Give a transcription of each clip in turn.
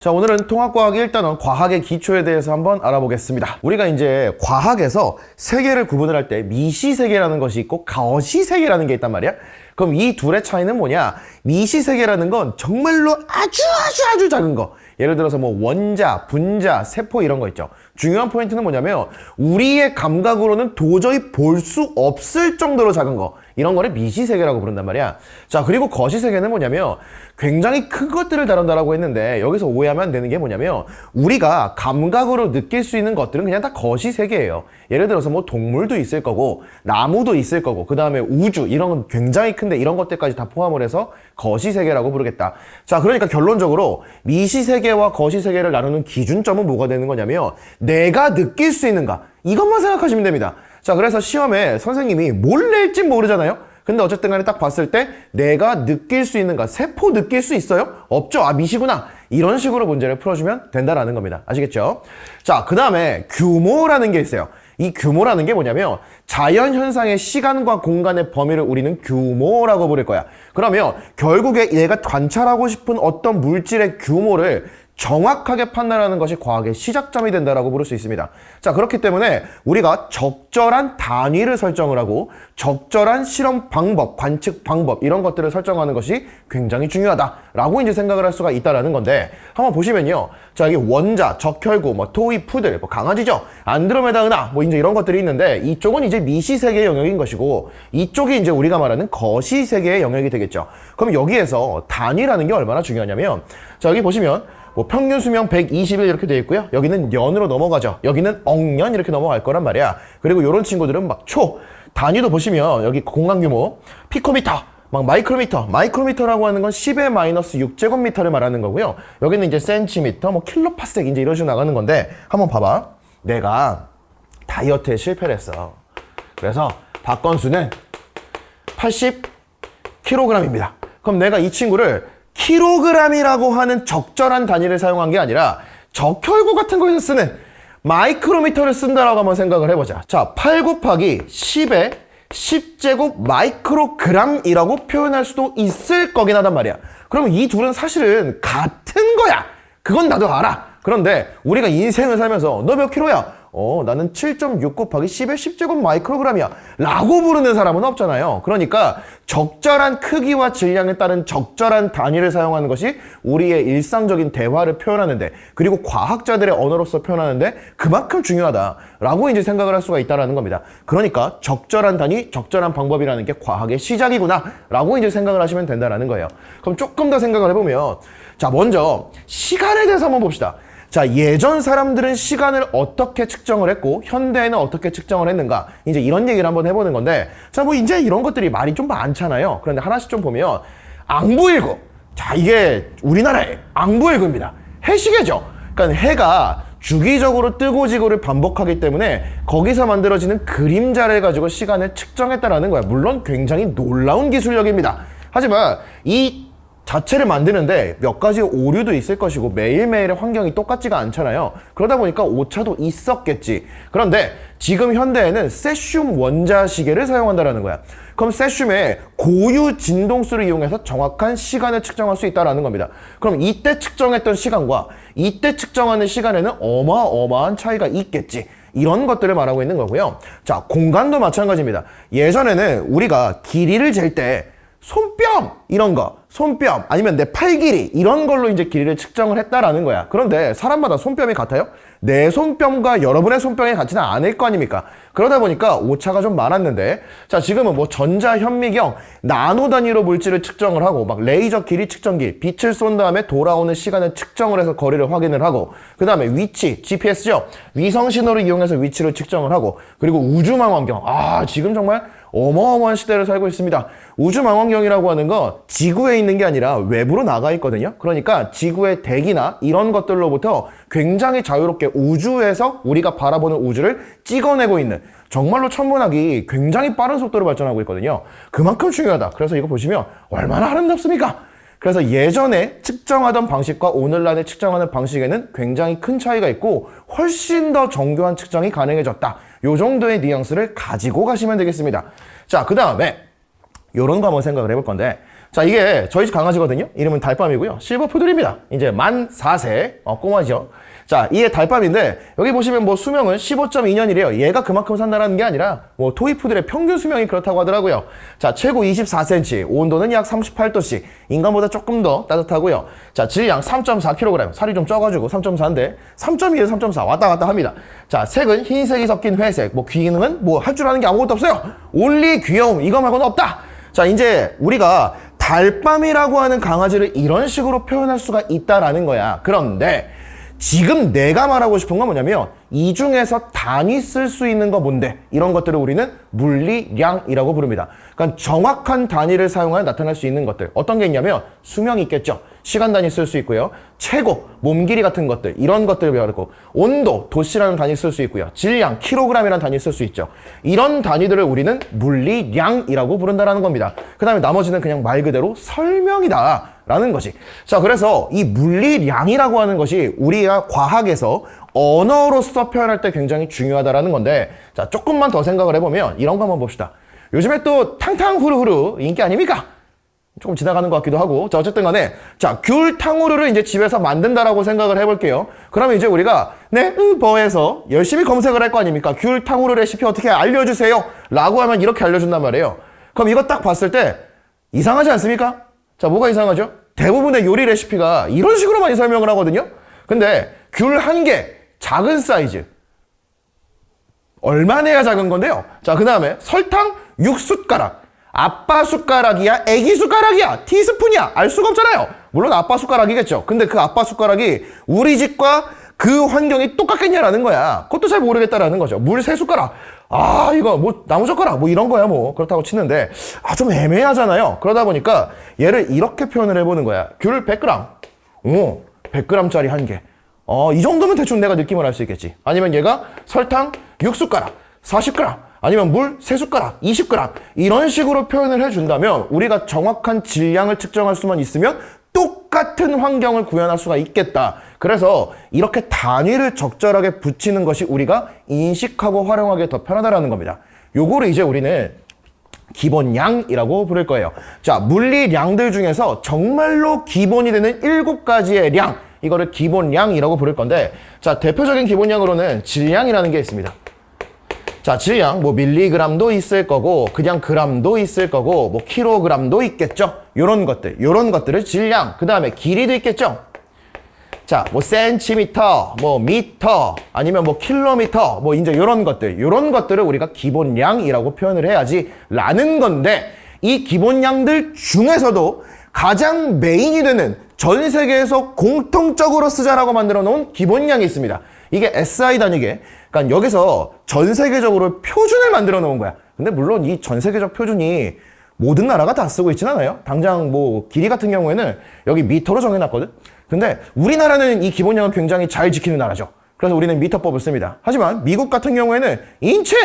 자, 오늘은 통합과학 1단원 과학의 기초에 대해서 한번 알아보겠습니다. 우리가 이제 과학에서 세계를 구분을 할 때 미시세계라는 것이 있고 거시세계라는 게 있단 말이야. 그럼 이 둘의 차이는 뭐냐? 미시세계라는 건 정말로 아주 작은 거. 예를 들어서 뭐 원자, 분자, 세포 이런 거 있죠. 중요한 포인트는 뭐냐면 우리의 감각으로는 도저히 볼 수 없을 정도로 작은 거. 이런 거를 미시세계라고 부른단 말이야. 자, 그리고 거시세계는 뭐냐면 굉장히 큰 것들을 다룬다라고 했는데 여기서 오해하면 안 되는 게 뭐냐면 우리가 감각으로 느낄 수 있는 것들은 그냥 다 거시세계예요. 예를 들어서 뭐 동물도 있을 거고 나무도 있을 거고 그 다음에 우주 이런 건 굉장히 큰데 이런 것들까지 다 포함을 해서 거시세계라고 부르겠다. 자, 그러니까 결론적으로 미시세계와 거시세계를 나누는 기준점은 뭐가 되는 거냐면 내가 느낄 수 있는가 이것만 생각하시면 됩니다. 자, 그래서 시험에 선생님이 뭘 낼지 모르잖아요. 근데 어쨌든 간에 딱 봤을 때 내가 느낄 수 있는가, 세포 느낄 수 있어요? 없죠. 아, 미시구나. 이런 식으로 문제를 풀어주면 된다라는 겁니다. 아시겠죠? 자, 그 다음에 규모라는 게 있어요. 이 규모라는 게 뭐냐면 자연현상의 시간과 공간의 범위를 우리는 규모라고 부를 거야. 그러면 결국에 얘가 관찰하고 싶은 어떤 물질의 규모를 정확하게 판단하는 것이 과학의 시작점이 된다라고 부를 수 있습니다. 자, 그렇기 때문에 우리가 적절한 단위를 설정을 하고 적절한 실험 방법, 관측 방법 이런 것들을 설정하는 것이 굉장히 중요하다라고 이제 생각을 할 수가 있다라는 건데 한번 보시면요. 자, 여기 원자, 적혈구, 뭐 토이, 푸들, 뭐 강아지죠. 안드로메다 은하, 뭐 이제 이런 것들이 있는데 이쪽은 이제 미시세계의 영역인 것이고 이쪽이 이제 우리가 말하는 거시세계의 영역이 되겠죠. 그럼 여기에서 단위라는 게 얼마나 중요하냐면 자, 여기 보시면 뭐 평균 수명 120일 이렇게 되어 있고요. 여기는 년으로 넘어가죠. 여기는 억년 이렇게 넘어갈 거란 말이야. 그리고 이런 친구들은 막 단위도 보시면 여기 공간 규모 피코미터, 막 마이크로미터라고 하는 건 10의 마이너스 6제곱미터를 말하는 거고요. 여기는 이제 센티미터, 뭐 킬로파섹 이제 이런 식으로 나가는 건데 한번 봐봐. 내가 다이어트에 실패를 했어. 그래서 박건수는 80kg입니다. 그럼 내가 이 친구를 킬로그램이라고 하는 적절한 단위를 사용한 게 아니라 적혈구 같은 거에서 쓰는 마이크로미터를 쓴다라고 한번 생각을 해보자. 자, 8 곱하기 10의 10제곱 마이크로그램이라고 표현할 수도 있을 거긴 하단 말이야. 그러면 이 둘은 사실은 같은 거야. 그건 나도 알아. 그런데 우리가 인생을 살면서 너 몇 킬로야? 나는 7.6 곱하기 10의 10제곱 마이크로그램이야 라고 부르는 사람은 없잖아요. 그러니까 적절한 크기와 질량에 따른 적절한 단위를 사용하는 것이 우리의 일상적인 대화를 표현하는데 그리고 과학자들의 언어로서 표현하는데 그만큼 중요하다라고 이제 생각을 할 수가 있다는 겁니다. 그러니까 적절한 단위, 적절한 방법이라는 게 과학의 시작이구나 라고 이제 생각을 하시면 된다는 거예요. 그럼 조금 더 생각을 해보면 자, 먼저 시간에 대해서 한번 봅시다. 자, 예전 사람들은 시간을 어떻게 측정을 했고 현대에는 어떻게 측정을 했는가 이제 이런 얘기를 한번 해보는 건데 자, 뭐 이제 이런 것들이 말이 좀 많잖아요. 그런데 하나씩 좀 보면 앙부일구. 자, 이게 우리나라의 앙부일구입니다. 해시계죠. 그러니까 해가 주기적으로 뜨고 지고를 반복하기 때문에 거기서 만들어지는 그림자를 가지고 시간을 측정했다라는 거야. 물론 굉장히 놀라운 기술력입니다. 하지만 이 자체를 만드는데 몇 가지 오류도 있을 것이고 매일매일의 환경이 똑같지가 않잖아요. 그러다 보니까 오차도 있었겠지. 그런데 지금 현대에는 세슘 원자시계를 사용한다는 거야. 그럼 세슘의 고유 진동수를 이용해서 정확한 시간을 측정할 수 있다는 겁니다. 그럼 이때 측정했던 시간과 이때 측정하는 시간에는 어마어마한 차이가 있겠지. 이런 것들을 말하고 있는 거고요. 자, 공간도 마찬가지입니다. 예전에는 우리가 길이를 잴 때 손뼉 이런 거, 손뼉 아니면 내 팔 길이 이런 걸로 이제 길이를 측정을 했다라는 거야. 그런데 사람마다 손뼉이 같아요? 내 손뼉과 여러분의 손뼉이 같지는 않을 거 아닙니까? 그러다 보니까 오차가 좀 많았는데 자, 지금은 뭐 전자현미경 나노 단위로 물질을 측정을 하고 막 레이저 길이 측정기 빛을 쏜 다음에 돌아오는 시간을 측정을 해서 거리를 확인을 하고 그 다음에 위치 GPS죠. 위성 신호를 이용해서 위치를 측정을 하고 그리고 우주망원경 지금 정말 어마어마한 시대를 살고 있습니다. 우주망원경이라고 하는 건 지구에 있는 게 아니라 외부로 나가 있거든요. 그러니까 지구의 대기나 이런 것들로부터 굉장히 자유롭게 우주에서 우리가 바라보는 우주를 찍어내고 있는 정말로 천문학이 굉장히 빠른 속도로 발전하고 있거든요. 그만큼 중요하다. 그래서 이거 보시면 얼마나 아름답습니까? 그래서 예전에 측정하던 방식과 오늘날에 측정하는 방식에는 굉장히 큰 차이가 있고 훨씬 더 정교한 측정이 가능해졌다. 요 정도의 뉘앙스를 가지고 가시면 되겠습니다. 자, 그 다음에 요런 거 한번 생각을 해볼 건데 자, 이게 저희 집 강아지거든요. 이름은 달밤이고요. 실버 푸들입니다. 이제 만 4세 꼬마죠. 자, 이게 달밤인데 여기 보시면 뭐 수명은 15.2년이래요. 얘가 그만큼 산다는 게 아니라 뭐 토이푸들의 평균 수명이 그렇다고 하더라고요. 자, 최고 24cm, 온도는 약 38도씨, 인간보다 조금 더 따뜻하고요. 자, 질량 3.4kg, 살이 좀 쪄가지고 3.4인데 3.2에서 3.4 왔다 갔다 합니다. 자, 색은 흰색이 섞인 회색, 뭐 기능은 뭐 할 줄 아는 게 아무것도 없어요. 올리 귀여움, 이거 말고는 없다. 자, 이제 우리가 달밤이라고 하는 강아지를 이런 식으로 표현할 수가 있다라는 거야. 그런데 지금 내가 말하고 싶은 건 뭐냐면 이 중에서 단위 쓸 수 있는 거 뭔데? 이런 것들을 우리는 물리량이라고 부릅니다. 그러니까 정확한 단위를 사용하여 나타날 수 있는 것들. 어떤 게 있냐면 수명이 있겠죠. 시간 단위 쓸 수 있고요. 최고, 몸 길이 같은 것들, 이런 것들을 배워있고, 온도, 도씨라는 단위 쓸 수 있고요. 질량, 킬로그램이라는 단위 쓸 수 있죠. 이런 단위들을 우리는 물리량이라고 부른다라는 겁니다. 그 다음에 나머지는 그냥 말 그대로 설명이다 라는 것이. 자, 그래서 이 물리량이라고 하는 것이 우리가 과학에서 언어로서 표현할 때 굉장히 중요하다라는 건데, 자, 조금만 더 생각을 해보면 이런 거 한번 봅시다. 요즘에 또 탕탕후루후루 인기 아닙니까? 조금 지나가는 것 같기도 하고. 자, 어쨌든 간에, 자, 귤 탕후루를 이제 집에서 만든다라고 생각을 해볼게요. 그러면 이제 우리가 네이버에서 열심히 검색을 할 거 아닙니까? 귤 탕후루 레시피 어떻게 알려주세요 라고 하면 이렇게 알려준단 말이에요. 그럼 이거 딱 봤을 때 이상하지 않습니까? 자, 뭐가 이상하죠? 대부분의 요리 레시피가 이런 식으로 많이 설명을 하거든요. 근데 귤 한 개, 작은 사이즈, 얼마나 작은 건데요? 자, 그 다음에 설탕 6숟가락. 아빠 숟가락이야? 애기 숟가락이야? 티스푼이야? 알 수가 없잖아요. 물론 아빠 숟가락이겠죠. 근데 그 아빠 숟가락이 우리 집과 그 환경이 똑같겠냐라는 거야. 그것도 잘 모르겠다라는 거죠. 물 3숟가락. 아, 이거 뭐 나무젓가락 뭐 이런 거야 뭐. 그렇다고 치는데 좀 애매하잖아요. 그러다 보니까 얘를 이렇게 표현을 해보는 거야. 귤 100g. 오, 100g짜리 한 개. 이 정도면 대충 내가 느낌을 알 수 있겠지. 아니면 얘가 설탕 6숟가락, 40g. 아니면 물 3숟가락, 20g 이런 식으로 표현을 해준다면 우리가 정확한 질량을 측정할 수만 있으면 똑같은 환경을 구현할 수가 있겠다. 그래서 이렇게 단위를 적절하게 붙이는 것이 우리가 인식하고 활용하기 더 편하다라는 겁니다. 요거를 이제 우리는 기본량이라고 부를 거예요. 자, 물리량들 중에서 정말로 기본이 되는 7가지의 량, 이거를 기본량이라고 부를 건데, 자, 대표적인 기본량으로는 질량이라는 게 있습니다. 자, 질량, 뭐 밀리그램도 있을 거고 그냥 그램도 있을 거고 뭐 킬로그램도 있겠죠. 요런 것들을 질량. 그 다음에 길이도 있겠죠. 자, 뭐 센티미터, 뭐 미터, 아니면 뭐 킬로미터, 뭐 이제 요런 것들을 우리가 기본량이라고 표현을 해야지 라는 건데, 이 기본량들 중에서도 가장 메인이 되는, 전 세계에서 공통적으로 쓰자라고 만들어 놓은 기본량이 있습니다. 이게 SI 단위계. 그러니까 여기서 전 세계적으로 표준을 만들어 놓은 거야. 근데 물론 이 전 세계적 표준이 모든 나라가 다 쓰고 있진 않아요. 당장 뭐 길이 같은 경우에는 여기 미터로 정해놨거든. 근데 우리나라는 이 기본량을 굉장히 잘 지키는 나라죠. 그래서 우리는 미터법을 씁니다. 하지만 미국 같은 경우에는 인치,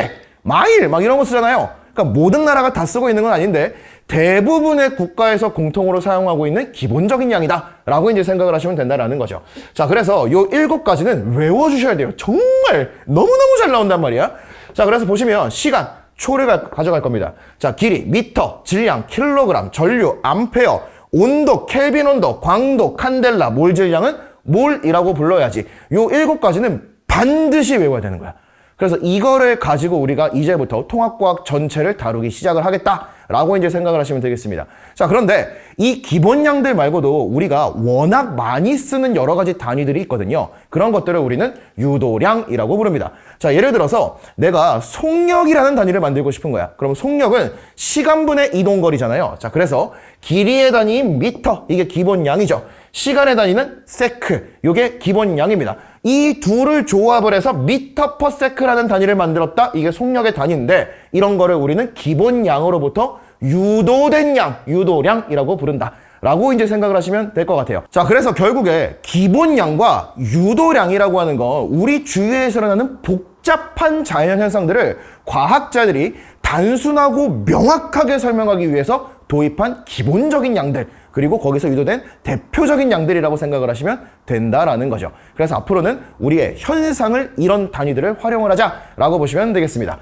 마일 막 이런 거 쓰잖아요. 그러니까 모든 나라가 다 쓰고 있는 건 아닌데 대부분의 국가에서 공통으로 사용하고 있는 기본적인 양이다 라고 이제 생각을 하시면 된다라는 거죠. 자, 그래서 요 7가지는 외워주셔야 돼요. 정말 너무너무 잘 나온단 말이야. 자, 그래서 보시면 시간, 초를 가져갈 겁니다. 자, 길이, 미터, 질량, 킬로그램, 전류, 암페어, 온도, 켈빈 온도, 광도, 칸델라, 몰 질량은 몰이라고 불러야지. 요 7가지는 반드시 외워야 되는 거야. 그래서 이거를 가지고 우리가 이제부터 통합과학 전체를 다루기 시작을 하겠다라고 이제 생각을 하시면 되겠습니다. 자, 그런데 이 기본량들 말고도 우리가 워낙 많이 쓰는 여러 가지 단위들이 있거든요. 그런 것들을 우리는 유도량이라고 부릅니다. 자, 예를 들어서 내가 속력이라는 단위를 만들고 싶은 거야. 그럼 속력은 시간분의 이동거리잖아요. 자, 그래서 길이의 단위인 미터, 이게 기본량이죠. 시간의 단위는 세크, 이게 기본량입니다. 이 둘을 조합을 해서 미터 퍼 세크라는 단위를 만들었다. 이게 속력의 단위인데 이런 거를 우리는 기본량으로부터 유도된 양, 유도량이라고 부른다 라고 이제 생각을 하시면 될 것 같아요. 자, 그래서 결국에 기본량과 유도량이라고 하는 거, 우리 주위에서 일어나는 복잡한 자연 현상들을 과학자들이 단순하고 명확하게 설명하기 위해서 도입한 기본적인 양들, 그리고 거기서 유도된 대표적인 양들이라고 생각을 하시면 된다라는 거죠. 그래서 앞으로는 우리의 현상을 이런 단위들을 활용을 하자라고 보시면 되겠습니다.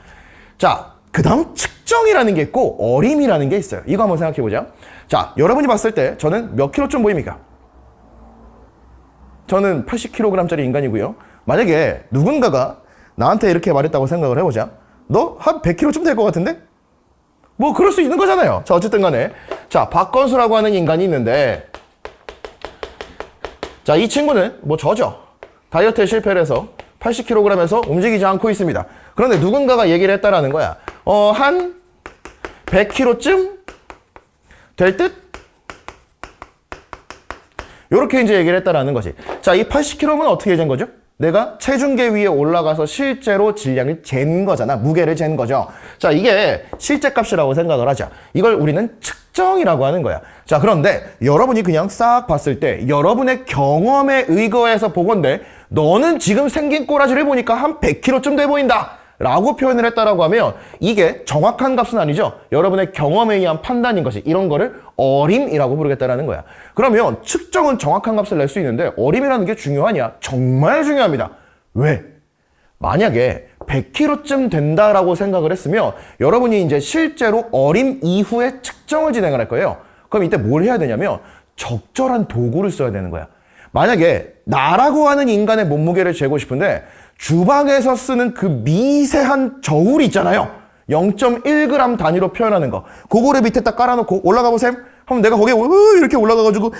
자, 그 다음 측정이라는 게 있고 어림이라는 게 있어요. 이거 한번 생각해 보자. 자, 여러분이 봤을 때 저는 몇 킬로쯤 보입니까? 저는 80kg짜리 인간이고요. 만약에 누군가가 나한테 이렇게 말했다고 생각을 해보자. 너 한 100kg쯤 될 것 같은데? 뭐 그럴 수 있는 거잖아요. 자, 어쨌든 간에 자, 박건수라고 하는 인간이 있는데, 자, 이 친구는 뭐 저죠. 다이어트에 실패를 해서 80kg에서 움직이지 않고 있습니다. 그런데 누군가가 얘기를 했다라는 거야. 한 100kg쯤 될 듯? 요렇게 이제 얘기를 했다라는 거지. 자, 이 80kg는 어떻게 잰 거죠? 내가 체중계 위에 올라가서 실제로 질량을 잰 거잖아. 무게를 잰 거죠. 자, 이게 실제 값이라고 생각을 하자. 이걸 우리는 측정이라고 하는 거야. 자, 그런데 여러분이 그냥 싹 봤을 때 여러분의 경험에 의거해서 보건대 너는 지금 생긴 꼬라지를 보니까 한 100kg쯤 돼 보인다 라고 표현을 했다라고 하면 이게 정확한 값은 아니죠. 여러분의 경험에 의한 판단인 것이, 이런 거를 어림이라고 부르겠다라는 거야. 그러면 측정은 정확한 값을 낼 수 있는데 어림이라는 게 중요하냐? 정말 중요합니다. 왜? 만약에 100kg쯤 된다라고 생각을 했으면 여러분이 이제 실제로 어림 이후에 측정을 진행을 할 거예요. 그럼 이때 뭘 해야 되냐면 적절한 도구를 써야 되는 거야. 만약에 나라고 하는 인간의 몸무게를 재고 싶은데 주방에서 쓰는 그 미세한 저울 있잖아요. 0.1g 단위로 표현하는 거. 그거를 밑에 딱 깔아놓고 올라가 보셈. 하면 내가 거기에 이렇게 올라가가지고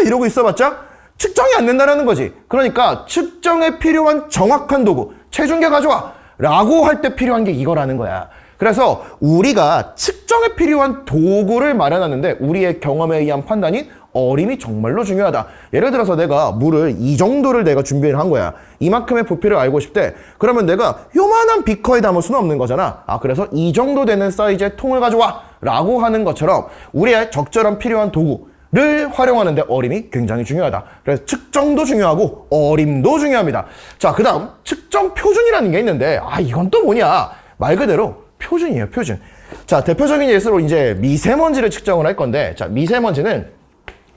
이러고 있어봤자 측정이 안 된다는 거지. 그러니까 측정에 필요한 정확한 도구, 체중계 가져와 라고 할 때 필요한 게 이거라는 거야. 그래서 우리가 측정에 필요한 도구를 마련하는데 우리의 경험에 의한 판단이 어림이 정말로 중요하다. 예를 들어서 내가 물을 이 정도를 내가 준비를 한 거야. 이만큼의 부피를 알고 싶대. 그러면 내가 요만한 비커에 담을 수는 없는 거잖아. 그래서 이 정도 되는 사이즈의 통을 가져와 라고 하는 것처럼 우리의 적절한 필요한 도구를 활용하는데 어림이 굉장히 중요하다. 그래서 측정도 중요하고 어림도 중요합니다. 자, 그 다음 측정 표준이라는 게 있는데 이건 또 뭐냐? 말 그대로 표준이에요, 표준. 자, 대표적인 예시로 이제 미세먼지를 측정을 할 건데, 자, 미세먼지는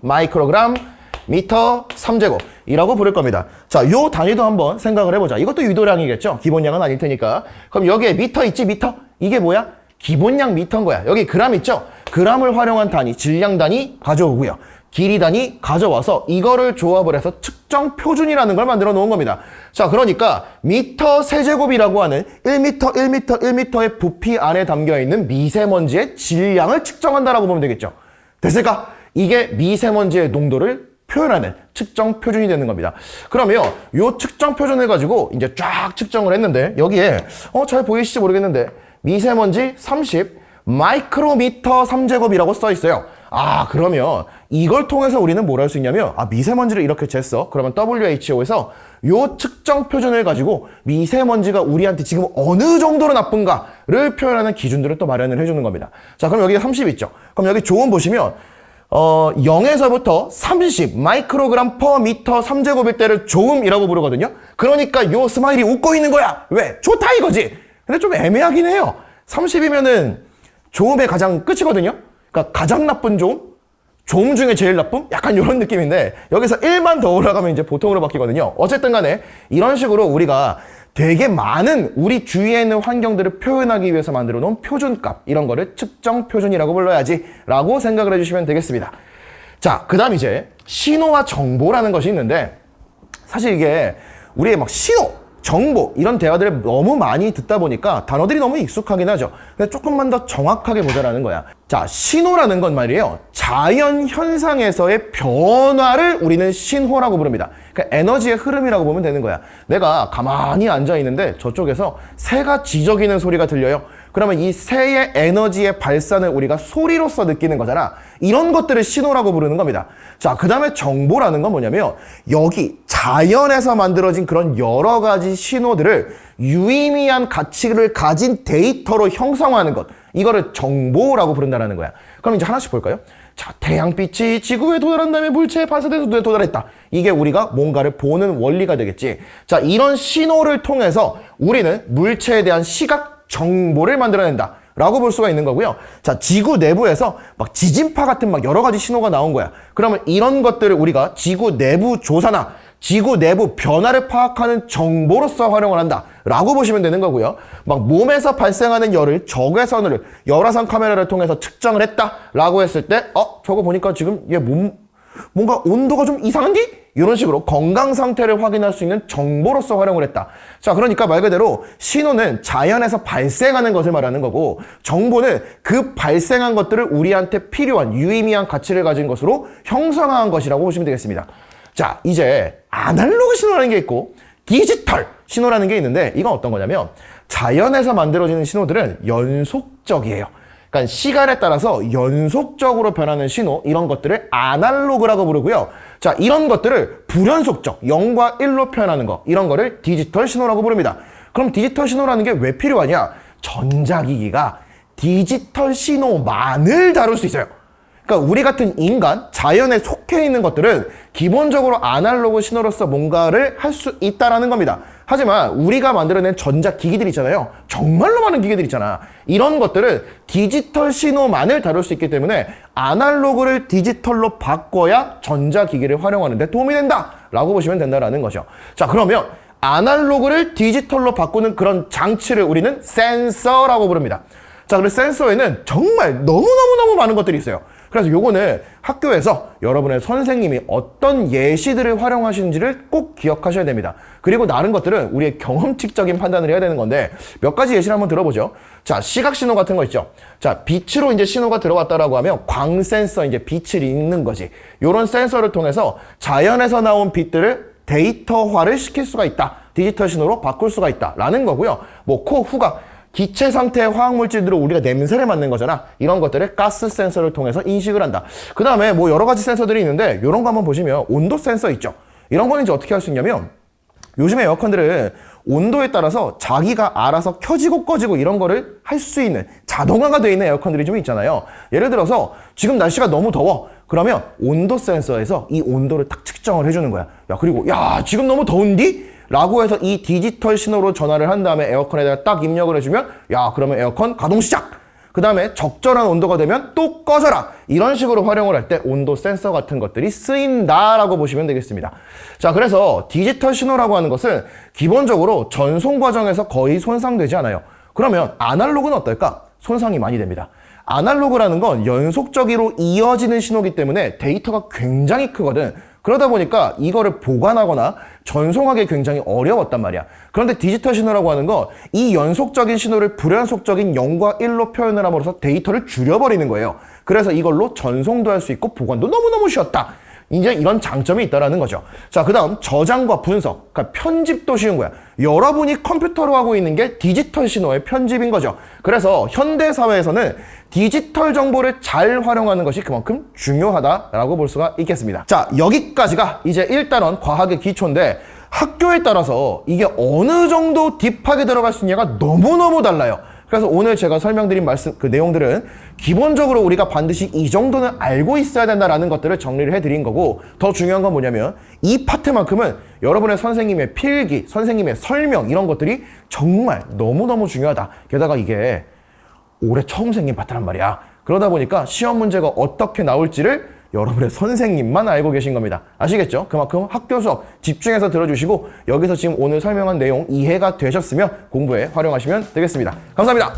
마이크로그램 미터 3제곱이라고 부를 겁니다. 자, 요 단위도 한번 생각을 해보자. 이것도 유도량이겠죠? 기본량은 아닐 테니까. 그럼 여기에 미터 있지, 미터? 이게 뭐야? 기본량 미터인 거야. 여기 그램 있죠? 그램을 활용한 단위, 질량 단위 가져오고요. 길이 단위 가져와서 이거를 조합을 해서 측정 표준이라는 걸 만들어 놓은 겁니다. 자, 그러니까 미터 세제곱이라고 하는 1m, 1m, 1m의 부피 안에 담겨있는 미세먼지의 질량을 측정한다라고 보면 되겠죠. 됐을까? 이게 미세먼지의 농도를 표현하는 측정 표준이 되는 겁니다. 그러면 요 측정 표준을 가지고 이제 쫙 측정을 했는데 여기에 잘 보이실지 모르겠는데 미세먼지 30 마이크로미터 3제곱이라고 써 있어요. 그러면 이걸 통해서 우리는 뭘 할 수 있냐면 미세먼지를 이렇게 쟀어. 그러면 WHO에서 요 측정 표준을 가지고 미세먼지가 우리한테 지금 어느 정도로 나쁜가를 표현하는 기준들을 또 마련을 해주는 겁니다. 자, 그럼 여기 30 있죠. 그럼 여기 조음 보시면 0에서부터 30 마이크로그램 퍼 미터 3제곱일 때를 조음이라고 부르거든요. 그러니까 요 스마일이 웃고 있는 거야. 왜? 좋다 이거지. 근데 좀 애매하긴 해요. 30이면은 조음의 가장 끝이거든요. 그러니까 가장 나쁜 조음? 조음 중에 제일 나쁨? 약간 이런 느낌인데 여기서 1만 더 올라가면 이제 보통으로 바뀌거든요. 어쨌든 간에 이런 식으로 우리가 되게 많은 우리 주위에 있는 환경들을 표현하기 위해서 만들어 놓은 표준값, 이런 거를 측정 표준이라고 불러야지 라고 생각을 해주시면 되겠습니다. 자, 그 다음 이제 신호와 정보라는 것이 있는데 사실 이게 우리의 막 신호, 정보 이런 대화들을 너무 많이 듣다 보니까 단어들이 너무 익숙하긴 하죠. 근데 조금만 더 정확하게 보자라는 거야. 자, 신호라는 건 말이에요. 자연 현상에서의 변화를 우리는 신호라고 부릅니다. 그러니까 에너지의 흐름이라고 보면 되는 거야. 내가 가만히 앉아 있는데 저쪽에서 새가 지저귀는 소리가 들려요. 그러면 이 새의 에너지의 발산을 우리가 소리로서 느끼는 거잖아. 이런 것들을 신호라고 부르는 겁니다. 자, 그 다음에 정보라는 건 뭐냐면 여기 자연에서 만들어진 그런 여러 가지 신호들을 유의미한 가치를 가진 데이터로 형성하는 것, 이거를 정보라고 부른다는 거야. 그럼 이제 하나씩 볼까요? 자, 태양빛이 지구에 도달한 다음에 물체에 반사돼서 눈에 도달했다. 이게 우리가 뭔가를 보는 원리가 되겠지. 자, 이런 신호를 통해서 우리는 물체에 대한 시각 정보를 만들어낸다 라고 볼 수가 있는 거고요. 자, 지구 내부에서 막 지진파 같은 막 여러 가지 신호가 나온 거야. 그러면 이런 것들을 우리가 지구 내부 조사나 지구 내부 변화를 파악하는 정보로서 활용을 한다라고 보시면 되는 거고요. 막 몸에서 발생하는 열을 적외선으로 열화상 카메라를 통해서 측정을 했다라고 했을 때 저거 보니까 지금 얘 뭔가 온도가 좀 이상한디? 이런 식으로 건강 상태를 확인할 수 있는 정보로서 활용을 했다. 자, 그러니까 말 그대로 신호는 자연에서 발생하는 것을 말하는 거고, 정보는 그 발생한 것들을 우리한테 필요한 유의미한 가치를 가진 것으로 형성한 것이라고 보시면 되겠습니다. 자, 이제 아날로그 신호라는 게 있고 디지털 신호라는 게 있는데, 이건 어떤 거냐면 자연에서 만들어지는 신호들은 연속적이에요. 그러니까 시간에 따라서 연속적으로 변하는 신호, 이런 것들을 아날로그라고 부르고요. 자, 이런 것들을 불연속적, 0과 1로 표현하는 거, 이런 거를 디지털 신호라고 부릅니다. 그럼 디지털 신호라는 게 왜 필요하냐? 전자기기가 디지털 신호만을 다룰 수 있어요. 그러니까 우리 같은 인간, 자연에 속해 있는 것들은 기본적으로 아날로그 신호로서 뭔가를 할 수 있다라는 겁니다. 하지만 우리가 만들어낸 전자기기들 있잖아요. 정말로 많은 기기들 있잖아. 이런 것들은 디지털 신호만을 다룰 수 있기 때문에 아날로그를 디지털로 바꿔야 전자기기를 활용하는 데 도움이 된다라고 보시면 된다라는 거죠. 자, 그러면 아날로그를 디지털로 바꾸는 그런 장치를 우리는 센서라고 부릅니다. 자, 그래서 센서에는 정말 너무너무 많은 것들이 있어요. 그래서 요거는 학교에서 여러분의 선생님이 어떤 예시들을 활용하시는지를 꼭 기억하셔야 됩니다. 그리고 다른 것들은 우리의 경험칙적인 판단을 해야 되는 건데, 몇 가지 예시를 한번 들어보죠. 자, 시각 신호 같은 거 있죠. 자, 빛으로 이제 신호가 들어왔다라고 하면 광 센서, 이제 빛을 읽는 거지. 요런 센서를 통해서 자연에서 나온 빛들을 데이터화를 시킬 수가 있다. 디지털 신호로 바꿀 수가 있다라는 거고요. 뭐 코, 후각, 기체 상태의 화학물질들을 우리가 냄새를 맡는 거잖아. 이런 것들을 가스 센서를 통해서 인식을 한다. 그 다음에 뭐 여러 가지 센서들이 있는데, 이런 거 한번 보시면 온도 센서 있죠. 이런 거는 이제 어떻게 할 수 있냐면, 요즘에 에어컨들은 온도에 따라서 자기가 알아서 켜지고 꺼지고 이런 거를 할 수 있는 자동화가 되어 있는 에어컨들이 좀 있잖아요. 예를 들어서 지금 날씨가 너무 더워. 그러면 온도 센서에서 이 온도를 딱 측정을 해주는 거야. 야, 그리고 야, 지금 너무 더운디? 라고 해서 이 디지털 신호로 전화를 한 다음에 에어컨에다가 딱 입력을 해주면, 야, 그러면 에어컨 가동 시작! 그 다음에 적절한 온도가 되면 또 꺼져라! 이런 식으로 활용을 할 때 온도 센서 같은 것들이 쓰인다라고 보시면 되겠습니다. 자, 그래서 디지털 신호라고 하는 것은 기본적으로 전송 과정에서 거의 손상되지 않아요. 그러면 아날로그는 어떨까? 손상이 많이 됩니다. 아날로그라는 건 연속적으로 이어지는 신호이기 때문에 데이터가 굉장히 크거든. 그러다 보니까 이거를 보관하거나 전송하기 굉장히 어려웠단 말이야. 그런데 디지털 신호라고 하는 건 이 연속적인 신호를 불연속적인 0과 1로 표현을 함으로써 데이터를 줄여버리는 거예요. 그래서 이걸로 전송도 할 수 있고 보관도 너무너무 쉬웠다. 이제 이런 장점이 있다라는 거죠. 자, 그 다음 저장과 분석, 그러니까 편집도 쉬운 거야. 여러분이 컴퓨터로 하고 있는 게 디지털 신호의 편집인 거죠. 그래서 현대 사회에서는 디지털 정보를 잘 활용하는 것이 그만큼 중요하다라고 볼 수가 있겠습니다. 자, 여기까지가 이제 1단원 과학의 기초인데, 학교에 따라서 이게 어느 정도 딥하게 들어갈 수 있냐가 너무너무 달라요. 그래서 오늘 제가 설명드린 그 내용들은 기본적으로 우리가 반드시 이 정도는 알고 있어야 된다라는 것들을 정리를 해드린 거고, 더 중요한 건 뭐냐면 이 파트만큼은 여러분의 선생님의 필기, 선생님의 설명, 이런 것들이 정말 너무너무 중요하다. 게다가 이게 올해 처음 생긴 파트란 말이야. 그러다 보니까 시험 문제가 어떻게 나올지를 여러분의 선생님만 알고 계신 겁니다. 아시겠죠? 그만큼 학교 수업 집중해서 들어주시고, 여기서 지금 오늘 설명한 내용 이해가 되셨으면 공부에 활용하시면 되겠습니다. 감사합니다.